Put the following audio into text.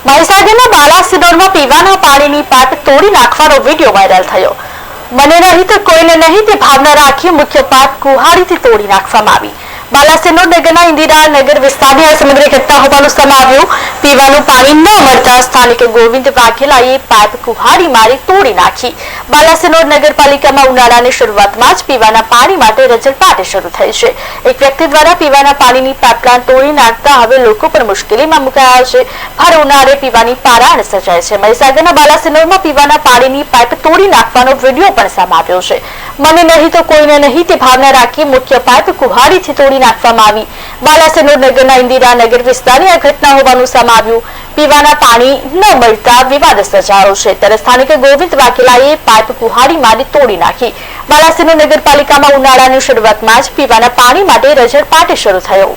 મહીસાગરના બાલાસિનોરમાં પીવાના પાણીની પાઇપ તોડી નાખવાનો વિડીયો વાયરલ થયો। મને નહીં તો કોઈને નહીં તે ભાવના રાખી મુખ્ય પાઇપ કુહાડીથી તોડી નાખવામાં આવી। બાલાસિનોર નગરના ઇન્દિરા નગર વિસ્તારની આ સમગ્ર ઘટના હોવાનું સામે આવ્યું। પીવાનું પાણી ન મળતા સ્થાનિક ગોવિંદ વાઘેલાએ પાઇપ કુહાડી મારી તોડી નાખી। બાલાસિનોર નગરપાલિકામાં ઉનાળાની શરૂઆતમાં જ પીવાના પાણી માટે રજળપાટ શરૂ થઈ છે। એક વ્યક્તિ દ્વારા પીવાના પાણીની પાઇપલાઇન તોડી નાખતા હવે લોકો પણ મુશ્કેલીમાં મુકાયા છે। ભર ઉનાળે પીવાની પારાણ સર્જાય છે। મહીસાગરના બાલાસિનોરમાં પીવાના પાણીની પાઇપ તોડી નાખવાનો વિડીયો પણ સામે આવ્યો છે। મને નહીં તો કોઈને નહીં તે ભાવના રાખી મુખ્ય પાઇપ કુહાડીથી તોડી નાખવામાં આવી। બાલાસિનોર નગરના ઇન્દિરા નગર વિસ્તારની આ ઘટના હોવાનું સામે આવ્યું। પીવાના પાણી ન મળતા વિવાદ સર્જાયો છે ત્યારે સ્થાનિક ગોવિંદ વાઘેલાએ પાઇપ કુહાડી મારી તોડી નાખી। બાલાસિનોર નગરપાલિકામાં ઉનાળાની શરૂઆતમાં જ પીવાના પાણી માટે રજળપાટ શરૂ થયો।